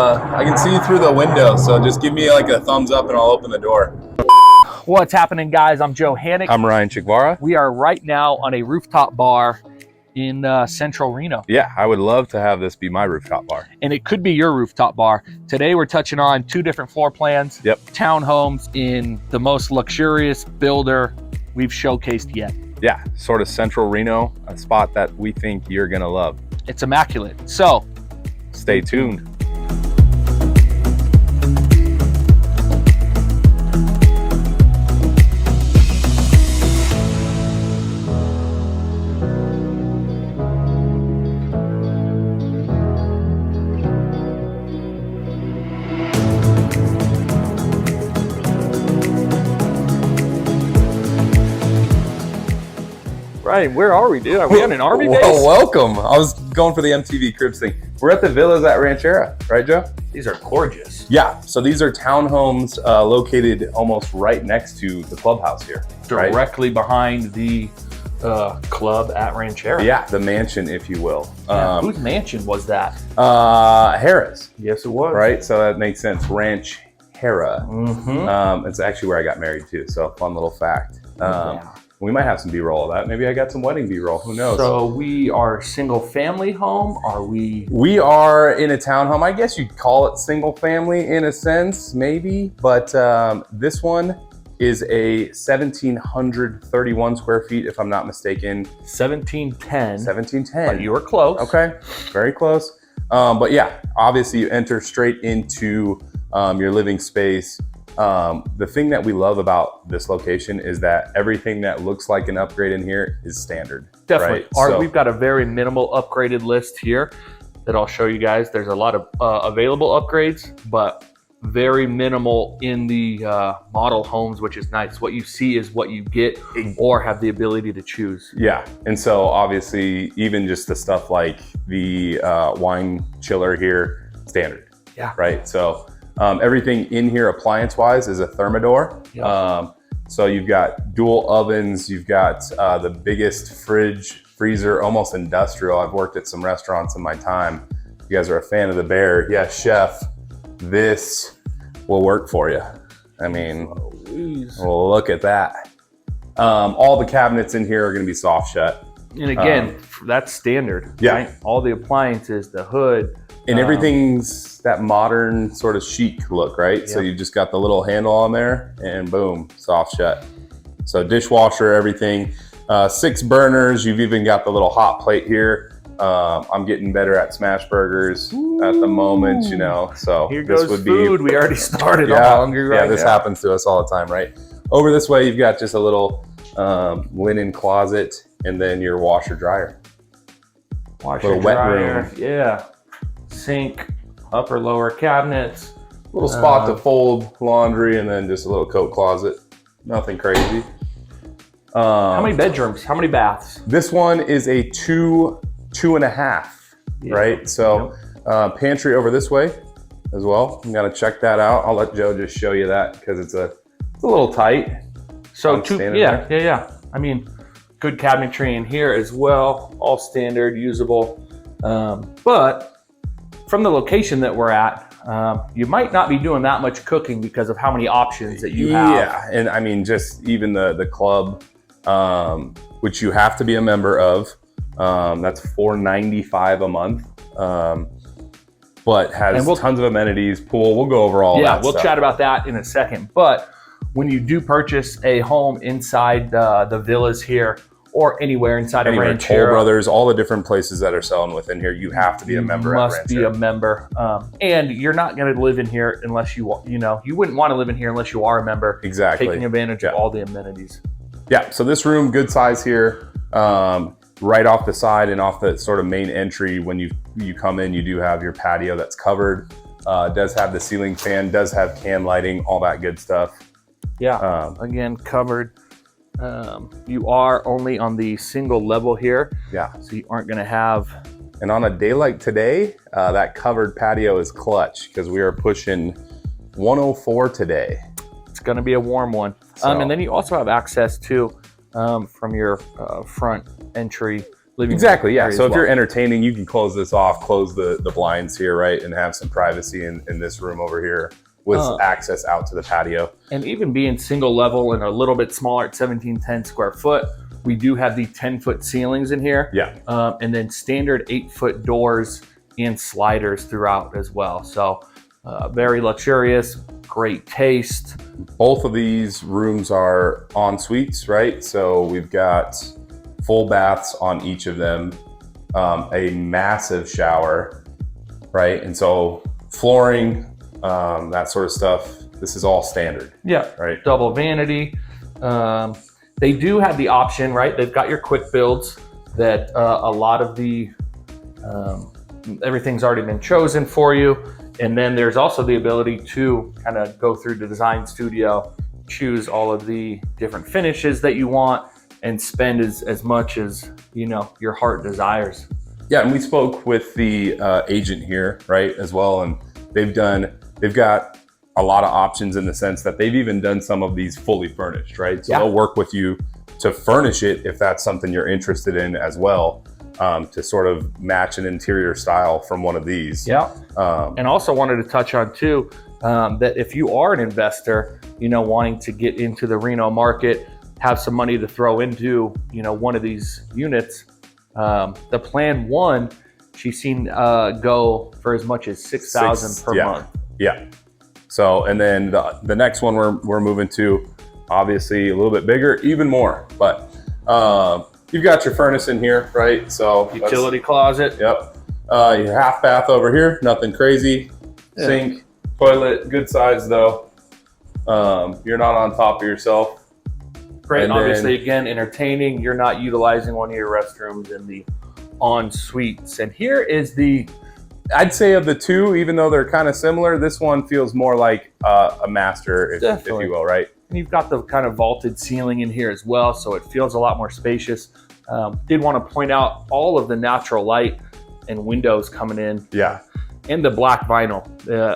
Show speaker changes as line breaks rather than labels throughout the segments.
I can see you through the window, so just give me like a thumbs up and I'll open the door.
What's happening, guys? I'm Joe Hanich.
I'm Ryan Chicvara.
We are right now on a rooftop bar in central Reno.
Yeah, I would love to have this be my rooftop bar.
And it could be your rooftop bar. Today we're touching on two different floor plans.
Yep.
Townhomes in the most luxurious builder we've showcased yet.
Yeah, sort of central Reno, a spot that we think you're gonna love.
It's immaculate. So
stay tuned.
Ryan, where are we, dude? Are we on an RV base?
Well, welcome. I was going for the MTV Cribs thing. We're at the villas at Rancharrah, right, Joe?
These are gorgeous.
Yeah, so these are townhomes located almost right next to the clubhouse here.
Directly behind the club at Rancharrah.
Yeah, the mansion, if you will.
Yeah. Whose mansion was that?
Harris.
Yes, it was.
Right, so that makes sense. Rancharrah.
Mm-hmm.
It's actually where I got married too, so fun little fact.
Yeah.
We might have some B-roll of that. Maybe I got some wedding B-roll, who knows?
So we are single family home? Are we?
We are in a townhome. I guess you'd call it single family in a sense, maybe. But this one is a 1,731 square feet, if I'm not mistaken.
1710.
1710.
But you were close.
Okay, very close. But yeah, obviously you enter straight into your living space. The thing that we love about this location is that everything that looks like an upgrade in here is standard.
Definitely.
Right?
We've got a very minimal upgraded list here that I'll show you guys. There's a lot of available upgrades, but very minimal in the model homes, which is nice. What you see is what you get or have the ability to choose.
Yeah, and so obviously even just the stuff like the wine chiller here, standard.
Yeah.
Right, so everything in here appliance-wise is a Thermador.
Yep.
So you've got dual ovens, you've got the biggest fridge, freezer, almost industrial. I've worked at some restaurants in my time. If you guys are a fan of the bear, yeah, chef, this will work for you. I mean, look at that. All the cabinets in here are gonna be soft shut.
And again, that's standard.
Yeah.
Right? All the appliances, the hood.
And everything's that modern sort of chic look, right? Yep. So you just got the little handle on there and boom, soft shut. So dishwasher, everything. 6 burners. You've even got the little hot plate here. I'm getting better at smash burgers at the moment, you know. So
here
this
goes
would
food. We already started.
Yeah,
I'm hungry right
yeah. This
now.
happens to us all the time, right? Over this way, you've got just a little linen closet and then your washer dryer.
Washer dryer. Wet room. Yeah. Sink, upper lower cabinets.
Little spot to fold laundry and then just a little coat closet. Nothing crazy.
How many bedrooms? How many baths?
This one is a 2.5, yeah. Right? So pantry over this way as well. I'm gonna check that out. I'll let Joe just show you that because it's a little tight.
So yeah. I mean, good cabinetry in here as well. All standard, usable. But from the location that we're at, you might not be doing that much cooking because of how many options that you have.
Yeah, and I mean, just even the club, which you have to be a member of, that's $495 a month, but has tons of amenities, pool. We'll go over all that.
Yeah, we'll chat about that in a second. But when you do purchase a home inside the villas here, or anywhere inside of Rancharrah,
Toll Brothers, all the different places that are selling within here, you have to be a member.
You must be a member, and you're not going to live in here unless you wouldn't want to live in here unless you are a member.
Exactly.
Taking advantage of all the amenities.
Yeah. So this room, good size here, right off the side and off the sort of main entry. When you come in, you do have your patio that's covered. Does have the ceiling fan, does have can lighting, all that good stuff.
Yeah. Again, covered. You are only on the single level here.
Yeah.
So you aren't going to have.
And on a day like today, that covered patio is clutch because we are pushing 104 today.
It's going to be a warm one. And then you also have access to from your front entry living
Exactly, yeah.
area
So
as
if you're
well.
entertaining, you can close this off, close the blinds here, right, and have some privacy in this room over here with access out to the patio.
And even being single level and a little bit smaller at 1710 square foot, we do have the 10-foot ceilings in here.
Yeah.
And then standard 8-foot doors and sliders throughout as well. So very luxurious, great taste.
Both of these rooms are en suites, right? So we've got full baths on each of them, a massive shower, right? And so flooring, that sort of stuff, this is all standard.
Yeah,
right.
Double vanity. They do have the option, right? They've got your quick builds that a lot of the, everything's already been chosen for you. And then there's also the ability to kind of go through the design studio, choose all of the different finishes that you want, and spend as much as, you know, your heart desires.
Yeah, and we spoke with the agent here, right, as well, and they've got a lot of options in the sense that they've even done some of these fully furnished, right? So they'll work with you to furnish it if that's something you're interested in as well, to sort of match an interior style from one of these.
Yeah, and also wanted to touch on too, that if you are an investor, you know, wanting to get into the Reno market, have some money to throw into, you know, one of these units, the plan one, she's seen go for as much as $6,000 per month.
Yeah. So, and then the next one we're moving to, obviously a little bit bigger, even more. But you've got your furnace in here, right? So
utility closet.
Yep. Your half bath over here, nothing crazy.
Yeah.
Sink, toilet, good size though. You're not on top of yourself.
Great, and obviously, again, entertaining. You're not utilizing one of your restrooms in the en-suites. And here is the...
I'd say of the two, even though they're kind of similar, this one feels more like a master, if you will, right?
And you've got the kind of vaulted ceiling in here as well, so it feels a lot more spacious. Did want to point out all of the natural light and windows coming in.
Yeah.
And the black vinyl.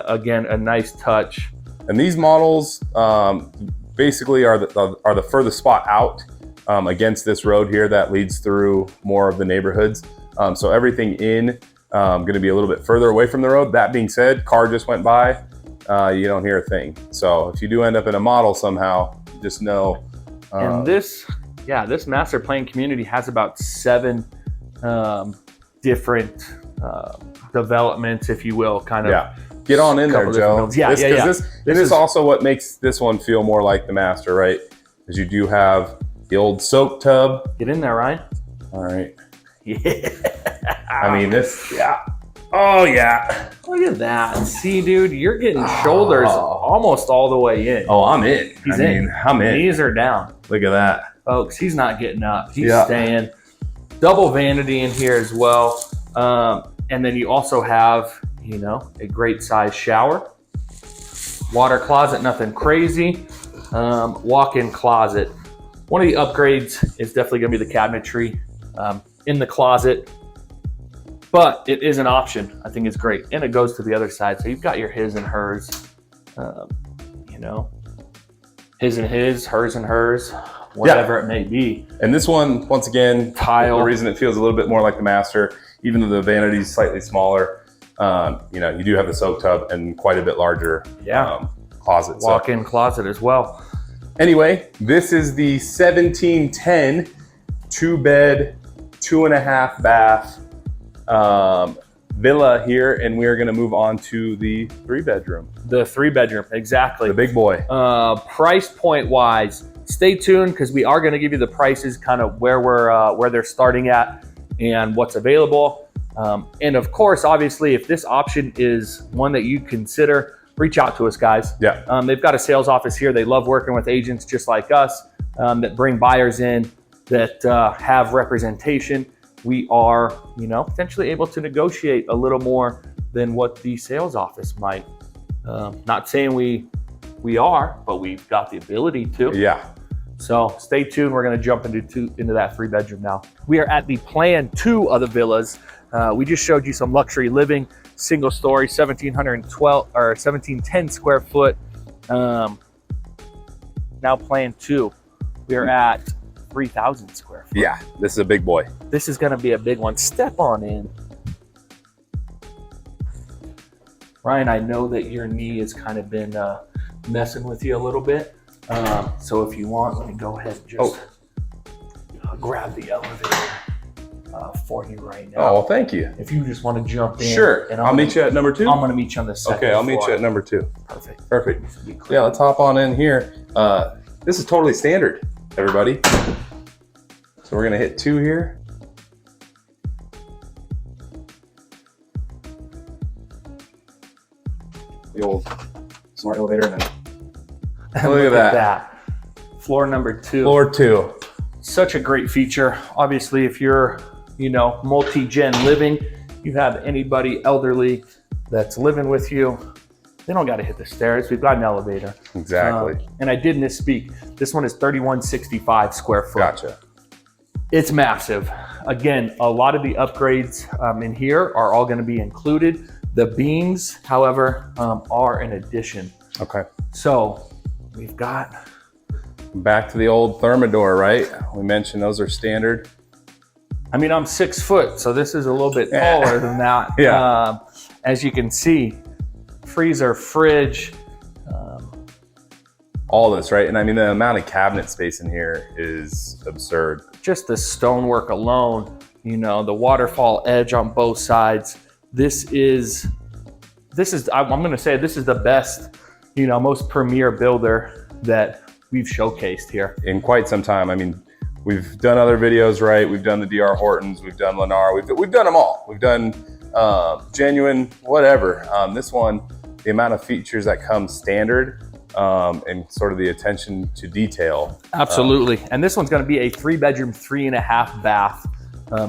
Again, a nice touch.
And these models... basically are the furthest spot out against this road here that leads through more of the neighborhoods. So everything in going to be a little bit further away from the road. That being said, car just went by, you don't hear a thing. So if you do end up in a model somehow, just know.
And this master plan community has about 7 different developments, if you will, kind of.
Yeah. Get on in there, Joe. This is also what makes this one feel more like the master, right? Because you do have the old soak tub.
Get in there, Ryan.
All right.
Yeah.
I mean, this, yeah. Oh, yeah.
Look at that. See, dude, you're getting shoulders almost all the way in.
Oh, I'm in.
He's in.
I'm in.
Knees are down.
Look at that.
Folks, he's not getting up. He's staying. Double vanity in here as well. And then you also have, you know, a great size shower, water closet, nothing crazy, walk-in closet. One of the upgrades is definitely going to be the cabinetry in the closet, but it is an option. I think it's great, and it goes to the other side. So you've got your his and hers, you know, his and his, hers and hers, whatever it may be.
And this one, once again,
tile.
The reason it feels a little bit more like the master, even though the vanity is slightly smaller, you know, you do have the soak tub and quite a bit larger closet.
Walk-in closet as well.
Anyway, this is the 1710 2-bed, 2.5 bath villa here, and we are going to move on to the 3-bedroom.
The 3-bedroom, exactly.
The big boy.
Price point wise, stay tuned because we are going to give you the prices, kind of where they're starting at and what's available. And of course, obviously, if this option is one that you consider, reach out to us, guys.
Yeah.
They've got a sales office here. They love working with agents just like us that bring buyers in, that have representation. We are, you know, potentially able to negotiate a little more than what the sales office might. Not saying we are, but we've got the ability to.
Yeah.
So stay tuned. We're going to jump into that 3-bedroom now. We are at the plan 2 of the villas. We just showed you some luxury living, single story, 1710 square foot. Now plan 2. We are at 3,000 square foot.
Yeah, this is a big boy.
This is going to be a big one. Step on in. Ryan, I know that your knee has kind of been messing with you a little bit. So if you want, let me go ahead and just grab the elevator for you right now.
Oh, well, thank you.
If you just want to jump in.
Sure. And I'll meet you at number 2.
I'm going to meet you on the second
Okay, I'll meet
floor.
you at number 2.
Perfect.
Perfect. Yeah, let's hop on in here. This is totally standard, everybody. So we're going to hit 2 here. The old smart elevator. And then look at that.
Floor number 2.
Floor 2.
Such a great feature. Obviously, if you're, multi-gen living, you have anybody elderly that's living with you, they don't got to hit the stairs. We've got an elevator.
Exactly.
And I did misspeak. This one is 3,165 square foot.
Gotcha.
It's massive. Again, a lot of the upgrades in here are all going to be included. The beams, however, are an addition.
Okay.
So we've got...
Back to the old Thermador, right? We mentioned those are standard.
I mean, I'm 6 foot, so this is a little bit taller than that.
Yeah.
As you can see, freezer, fridge.
All this, right? And I mean, the amount of cabinet space in here is absurd.
Just the stonework alone, the waterfall edge on both sides. This is, I'm going to say this is the best, most premier builder that we've showcased here.
In quite some time. I mean, we've done other videos, right? We've done the DR Hortons, we've done Lennar, we've done them all. We've done genuine, whatever. This one, the amount of features that come standard and sort of the attention to detail.
Absolutely. And this one's going to be a 3-bedroom, 3.5 bath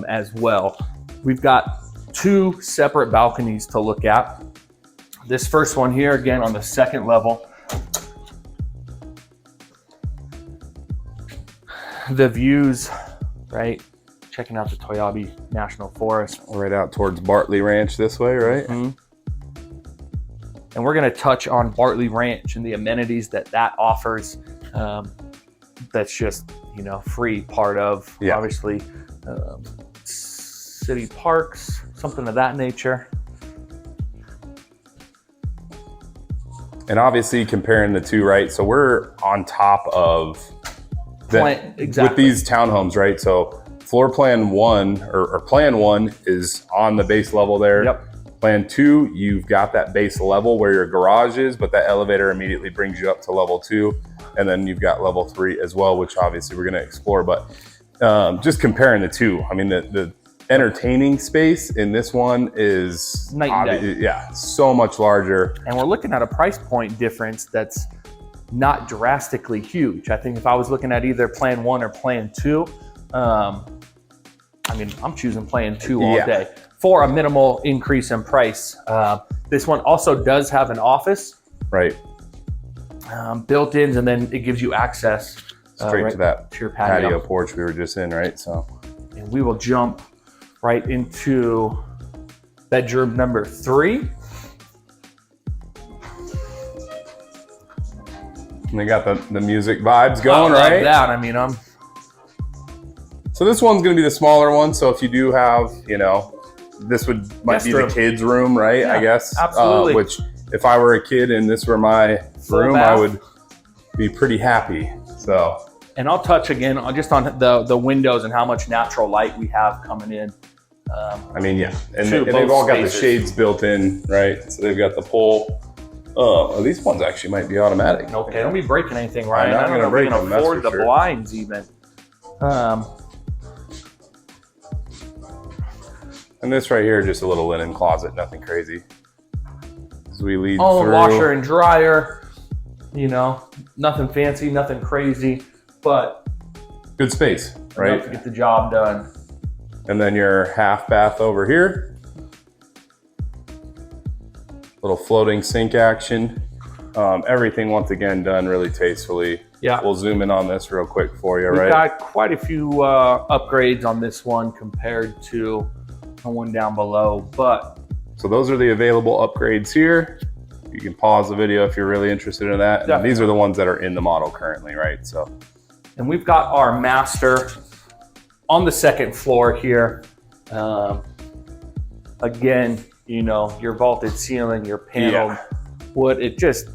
as well. We've got 2 separate balconies to look at. This first one here, again, on the second level. The views, right? Checking out the Toyabe National Forest.
Right out towards Bartley Ranch this way, right?
Mm-hmm. And we're going to touch on Bartley Ranch and the amenities that offers. That's just, free part of, obviously, city parks, something of that nature.
And obviously comparing the 2, right? So we're on top of
Exactly.
with these townhomes, right? So floor plan 1 or plan 1 is on the base level there.
Yep.
Plan 2, you've got that base level where your garage is, but that elevator immediately brings you up to level 2. And then you've got level 3 as well, which obviously we're going to explore. But just comparing the 2, I mean, the entertaining space in this one is
night and day.
Yeah, so much larger.
And we're looking at a price point difference that's not drastically huge. I think if I was looking at either plan 1 or plan 2, I mean, I'm choosing plan 2 all day for a minimal increase in price. This one also does have an office,
right?
Built-ins, and then it gives you access
straight
right
to that
to your patio
porch we were just in, right? So,
and we will jump right into bedroom number 3.
And they got the music vibes going,
I love
right?
that. I mean,
So this one's going to be the smaller one. So if you do have, this might be the kids' room, right?
Yeah,
I guess.
Absolutely.
Which, if I were a kid and this were my room, I would be pretty happy. So.
And I'll touch again just on the windows and how much natural light we have coming in.
I mean, yeah, and they've all got the shades built in, right? So they've got the pull. These ones actually might be automatic.
Okay, don't be breaking anything, Ryan.
I'm not going to break them. That's
afford
for
the
sure.
blinds even.
And this right here, just a little linen closet, nothing crazy. As we lead through.
Washer and dryer. Nothing fancy, nothing crazy, but
good space, right?
enough to get the job done.
And then your half bath over here. Little floating sink action. Everything, once again, done really tastefully.
Yeah.
We'll zoom in on this real quick for you,
We've
right?
got quite a few upgrades on this one compared to the one down below, but.
So those are the available upgrades here. You can pause the video if you're really interested in that. And these are the ones that are in the model currently, right? So
And we've got our master on the second floor here. Again, you know, your vaulted ceiling, your paneled wood, it just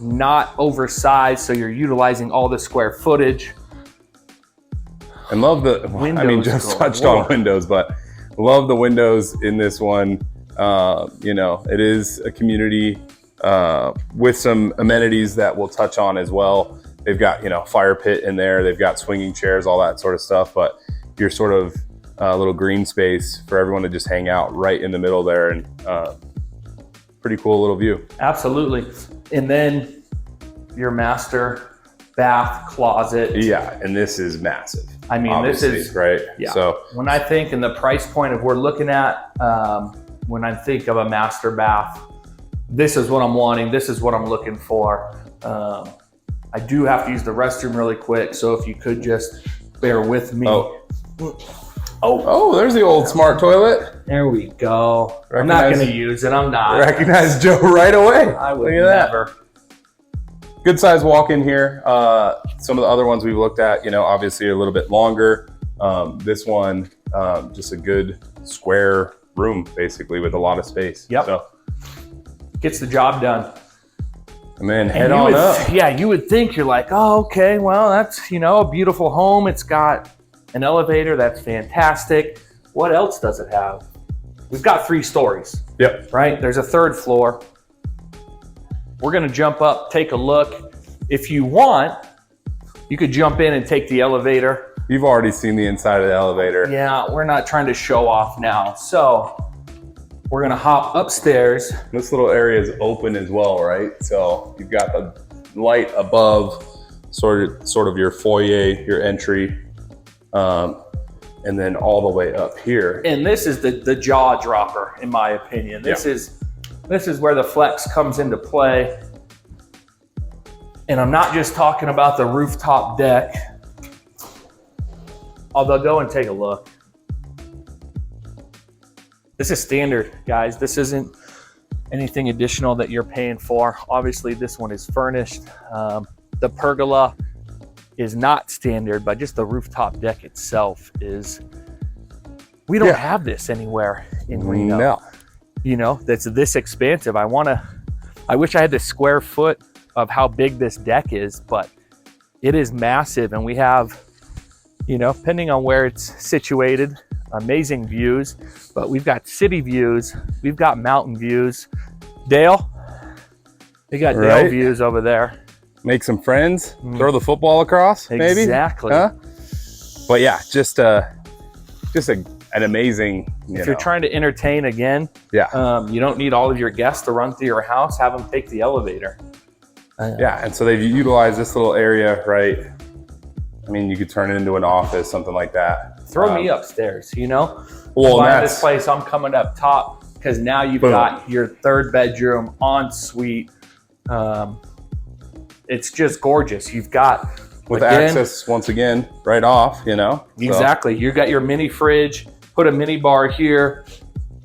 not oversized, so you're utilizing all the square footage.
And love the windows. I mean, just touched on windows, but love the windows in this one. You know, it is a community with some amenities that we'll touch on as well. They've got, you know, fire pit in there. They've got swinging chairs, all that sort of stuff. But you're sort of a little green space for everyone to just hang out right in the middle there, and pretty cool little view.
Absolutely. And then your master bath closet.
Yeah, and this is massive.
I mean, this is
right.
Yeah.
So
when I think in the price point of we're looking at, when I think of a master bath, this is what I'm wanting. This is what I'm looking for. I do have to use the restroom really quick, so if you could just bear with me.
Oh, there's the old smart toilet.
There we go. I'm not going to use it. I'm not.
Recognize Joe right away.
I would never.
Good size walk-in here. Some of the other ones we've looked at, you know, obviously are a little bit longer. This one, just a good square room, basically, with a lot of space.
Yep.
So
gets the job done.
And then head on up.
Yeah, you would think, you're like, oh, okay, well, that's, you know, a beautiful home. It's got an elevator. That's fantastic. What else does it have? We've got 3 stories.
Yep.
Right? There's a 3rd floor. We're going to jump up, take a look. If you want, you could jump in and take the elevator.
You've already seen the inside of the elevator.
Yeah, we're not trying to show off now. So we're going to hop upstairs.
This little area is open as well, right? So you've got the light above, sort of your foyer, your entry, and then all the way up here.
And this is the jaw dropper, in my opinion. This is where the flex comes into play. And I'm not just talking about the rooftop deck, although go and take a look. This is standard, guys. This isn't anything additional that you're paying for. Obviously, this one is furnished. The pergola is not standard, but just the rooftop deck itself is. We don't have this anywhere in Reno.
No.
You know, that's this expansive. I wish I had the square foot of how big this deck is, but it is massive. And we have, you know, depending on where it's situated, amazing views, but we've got city views. We've got mountain views. Dale, we got Dale views over there.
Make some friends, throw the football across, maybe.
Exactly.
Huh? But yeah, just an amazing,
if you're trying to entertain again, you don't need all of your guests to run through your house. Have them take the elevator.
And so they've utilized this little area, right? I mean, you could turn it into an office, something like that.
Throw me upstairs, you know?
Well,
buying this place, I'm coming up top because now you've got your 3rd bedroom, ensuite. It's just gorgeous. You've got
with access once again right off, you know.
Exactly. You got your mini fridge, put a mini bar here,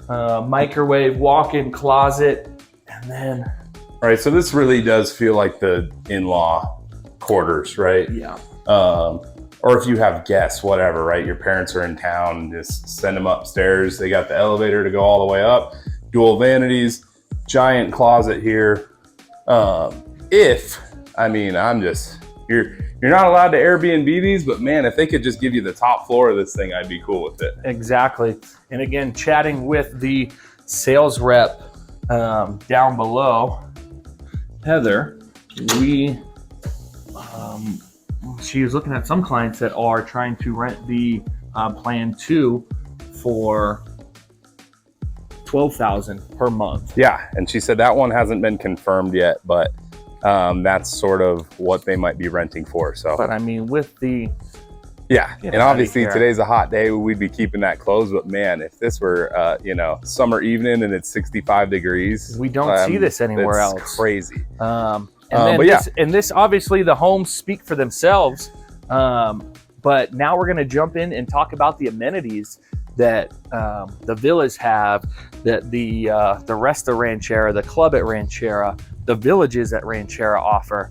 microwave, walk-in closet, and then.
All right. So this really does feel like the in-law quarters, right?
Yeah.
Or if you have guests, whatever, right? Your parents are in town, just send them upstairs. They got the elevator to go all the way up, dual vanities, giant closet here. You're not allowed to Airbnb these, but man, if they could just give you the top floor of this thing, I'd be cool with it.
Exactly. And again, chatting with the sales rep down below, Heather, she was looking at some clients that are trying to rent the plan 2 for $12,000 per month.
Yeah, and she said that one hasn't been confirmed yet, but that's sort of what they might be renting for. So,
but I mean, with the
and obviously today's a hot day, we'd be keeping that closed. But man, if this were summer evening and it's 65 degrees,
we don't see this anywhere else.
Crazy.
This obviously the homes speak for themselves. But now we're going to jump in and talk about the amenities that the villas have, that the rest of Rancharrah, the club at Rancharrah, the villages at Rancharrah offer.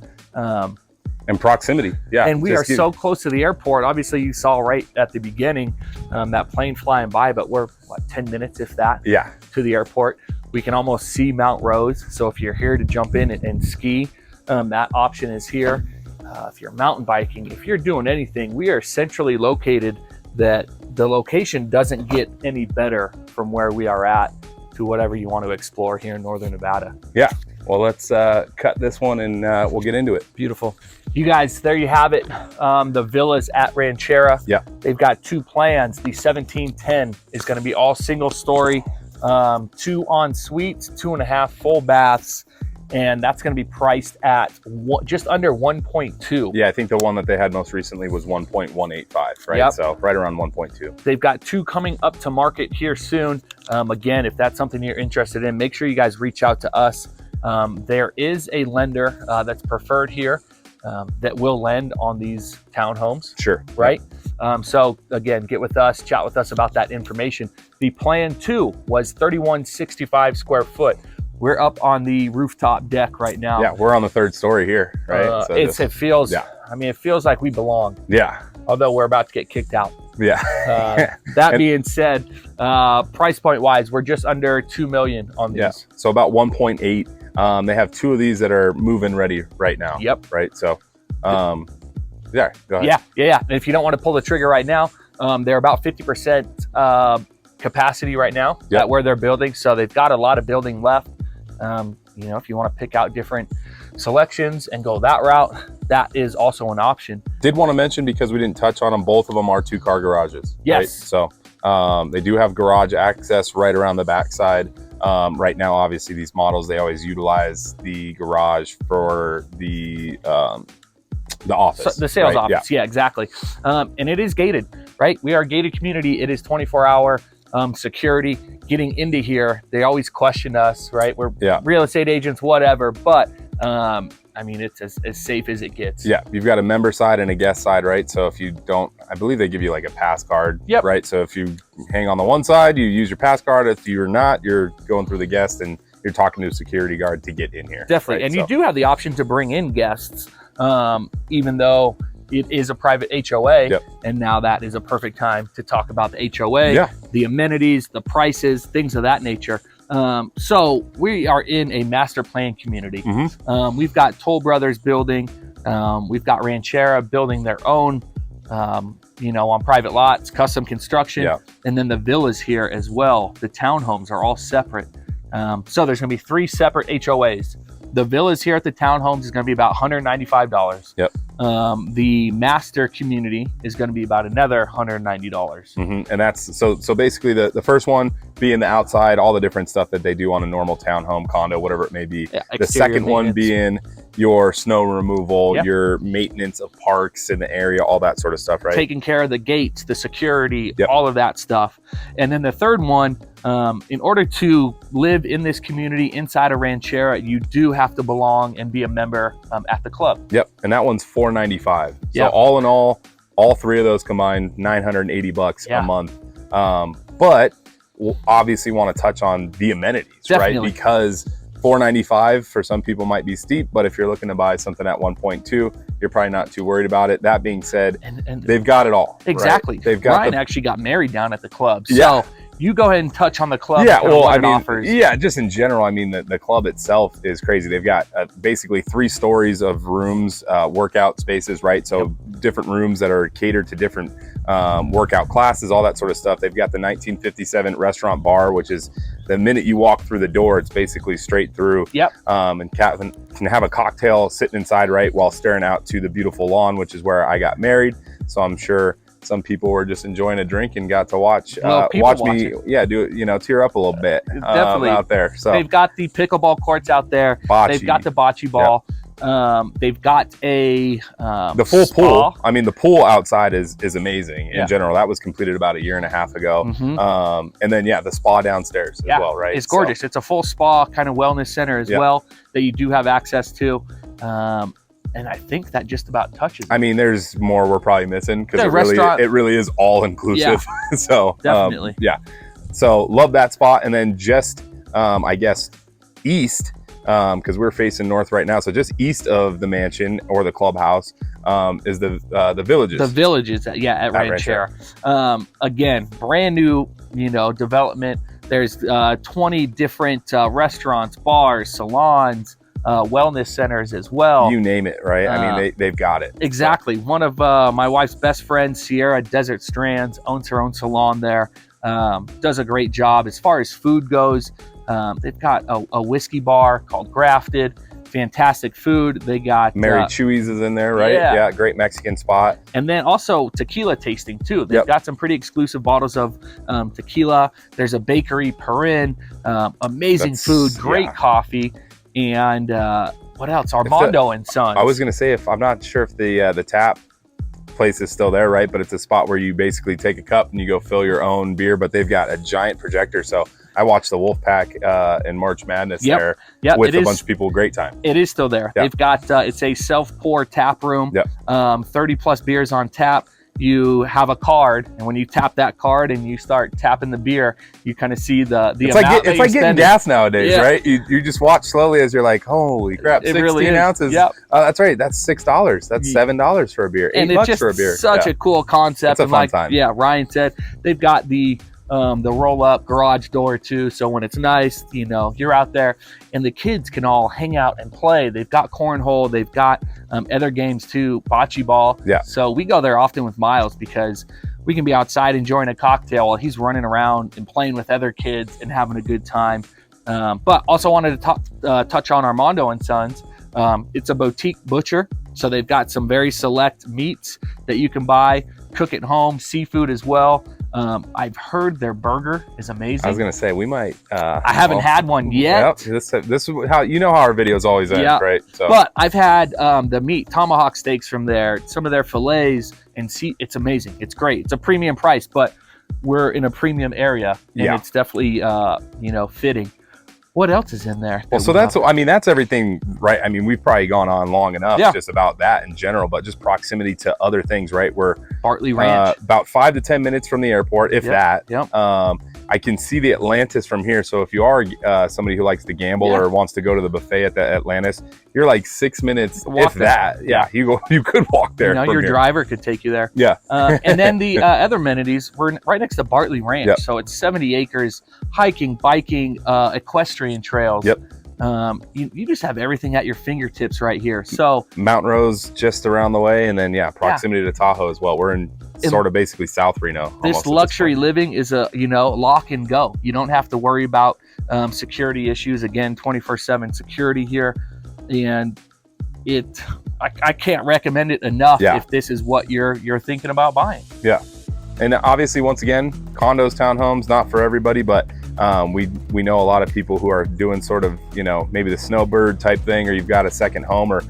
And proximity. Yeah.
And we are so close to the airport. Obviously, you saw right at the beginning. And we are so close to the airport. Obviously, you saw right at the beginning that plane flying by, but we're, what, 10 minutes, if that, to the airport. We can almost see Mount Rose. So if you're here to jump in and ski, that option is here. If you're mountain biking, if you're doing anything, we are centrally located, that the location doesn't get any better from where we are at to whatever you want to explore here in Northern Nevada.
Yeah. Well, let's cut this one and we'll get into it.
Beautiful. You guys, there you have it. The villas at Rancharrah.
Yeah.
They've got two plans. The 1710 is going to be all single story, 2 en suites, 2.5 full baths. And that's going to be priced at just under 1.2.
Yeah, I think the one that they had most recently was 1.185, right?
Yep.
So right around 1.2.
They've got 2 coming up to market here soon. Again, if that's something you're interested in, make sure you guys reach out to us. There is a lender that's preferred here that will lend on these townhomes.
Sure.
Right? So again, get with us, chat with us about that information. The plan 2 was 3165 square foot. We're up on the rooftop deck right now.
Yeah, we're on the 3rd story here, right?
So it feels, I mean, it feels like we belong.
Yeah.
Although we're about to get kicked out.
Yeah.
That being said, price point wise, we're just under 2 million on these.
Yeah. So about 1.8. They have 2 of these that are move-in ready right now.
Yep.
Right. So, yeah, go ahead.
Yeah. And if you don't want to pull the trigger right now, they're about 50% capacity right now at where they're building. So they've got a lot of building left. You know, if you want to pick out different selections and go that route, that is also an option.
Did want to mention, because we didn't touch on them, both of them are 2-car garages.
Yes.
Right? So they do have garage access right around the backside. Right now, obviously, these models, they always utilize the garage for the office.
So the sales office. Yeah, exactly. And it is gated, right? We are a gated community. It is 24-hour security. Getting into here, they always question us, right? We're real estate agents, whatever, but I mean, it's as safe as it gets.
Yeah, you've got a member side and a guest side, right? So if you don't, I believe they give you like a pass card, right? So if you hang on the one side, you use your pass card. If you're not, you're going through the guest and you're talking to a security guard to get in here.
Definitely, right? And you do have the option to bring in guests, even though it is a private HOA, and now that is a perfect time to talk about the HOA, the amenities, the prices, things of that nature. So we are in a master plan community. We've got Toll Brothers building, we've got Rancharrah building their own, you know, on private lots, custom construction, and then the villas here as well. The townhomes are all separate. So there's going to be 3 separate HOAs. The villas here at the townhomes is going to be about $195. The master community is going to be about another $190.
And that's so basically the first one being the outside, all the different stuff that they do on a normal townhome, condo, whatever it may be. The second one being your snow removal, your maintenance of parks in the area, all that sort of stuff, right?
Taking care of the gates, the security, all of that stuff. And then the third one, in order to live in this community inside of Rancharrah, you do have to belong and be a member at the club.
And that one's $495. So all in all 3 of those combined, $980 a month. But we'll obviously want to touch on the amenities, right? Because $495 for some people might be steep, but if you're looking to buy something at 1.2, you're probably not too worried about it. That being said, and they've got it all.
Exactly.
Right? They've got
Ryan actually got married down at the club. So you go ahead and touch on the club.
Well, I mean, just in general, I mean, the club itself is crazy. They've got basically 3 stories of rooms, workout spaces, right? So different rooms that are catered to different workout classes, all that sort of stuff. They've got the 1957 restaurant bar, which is the minute you walk through the door, it's basically straight through. And can have a cocktail sitting inside, right, while staring out to the beautiful lawn, which is where I got married. So I'm sure some people were just enjoying a drink and got to watch me do it, you know, tear up a little bit out there. So
they've got the pickleball courts out there. They've got the bocce ball. They've got a
the full pool. I mean, the pool outside is amazing in general. That was completed about 1.5 years ago. And then the spa downstairs as well, right?
It's gorgeous. So it's a full spa kind of wellness center as well that you do have access to. And I think that just about touches it.
I mean, there's more we're probably missing because it really is all inclusive. So
definitely.
So love that spot. And then just I guess east because we're facing north right now. So just east of the mansion or the clubhouse is the Villages.
The Villages, yeah, at Rancharrah. Again, brand new, development. There's 20 different restaurants, bars, salons, wellness centers as well.
You name it, right? I mean, they've got it.
Exactly. So. One of my wife's best friends, Sierra Desert Strands, owns her own salon there. Does a great job as far as food goes. They've got a whiskey bar called Grafted. Fantastic food. They got
Mary Chewy's is in there, right? Yeah, great Mexican spot.
And then also tequila tasting too. They've got some pretty exclusive bottles of tequila. There's a bakery, Perrin, amazing food, great coffee, and what else? Armando and Sons.
I was gonna say, I'm not sure if the tap place is still there, right? But it's a spot where you basically take a cup and you go fill your own beer. But they've got a giant projector, so I watched the Wolfpack in March Madness there with a bunch of people. Great time.
It is still there. They've got it's a self-pour tap room. 30 plus beers on tap. You have a card, and when you tap that card and you start tapping the beer, you kind of see the amount.
It's like getting gas nowadays, right? You just watch slowly as you're like, holy crap, 16 really ounces. That's right. That's $6. That's $7 for a beer. $8 for a beer.
Such a cool concept.
It's a fun time.
Yeah, Ryan said they've got the roll-up garage door too, so when it's nice, you're out there and the kids can all hang out and play. They've got cornhole, they've got other games too, bocce ball. So we go there often with Miles because we can be outside enjoying a cocktail while he's running around and playing with other kids and having a good time. But also wanted to touch on Armando and Sons. It's a boutique butcher, so they've got some very select meats that you can buy, cook at home, seafood as well. I've heard their burger is amazing.
I was gonna say we might.
I haven't had one yet.
This is how how our videos always end, right? So.
But I've had the meat tomahawk steaks from there, some of their fillets, and it's amazing. It's great. It's a premium price, but we're in a premium area, and it's definitely fitting. What else is in there?
Well, so that's everything, right? I mean, we've probably gone on long enough just about that in general, but just proximity to other things, right? We're
Bartley Ranch,
about 5 to 10 minutes from the airport, if that. I can see the Atlantis from here. So if you are somebody who likes to gamble or wants to go to the buffet at the Atlantis, you're like 6 minutes, if that. You could walk there.
Your driver could take you there. And then the other amenities, we're right next to Bartley Ranch. So it's 70 acres, hiking, biking, equestrian trails. You just have everything at your fingertips right here. So
Mountain Rose just around the way, and then proximity to Tahoe as well. We're in sort of basically South Reno.
This luxury living is a lock and go. You don't have to worry about security issues. Again, 24/7 security here, and I can't recommend it enough if this is what you're thinking about buying.
And obviously, once again, condos, townhomes, not for everybody, but we know a lot of people who are doing sort of, maybe the snowbird type thing, or you've got a second home, or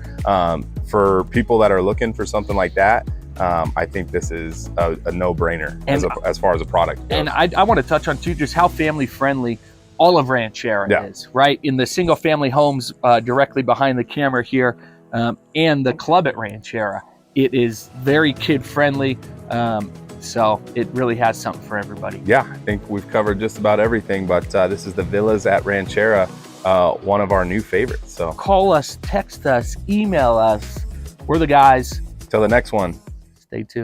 for people that are looking for something like that, I think this is a no-brainer as far as a product goes.
And I want to touch on too, just how family friendly all of Rancharrah is, right? In the single family homes directly behind the camera here, and the club at Rancharrah, it is very kid friendly. So it really has something for everybody.
I think we've covered just about everything, but this is the Villas at Rancharrah, one of our new favorites. So
call us, text us, email us. We're the guys.
Till the next one.
Stay tuned.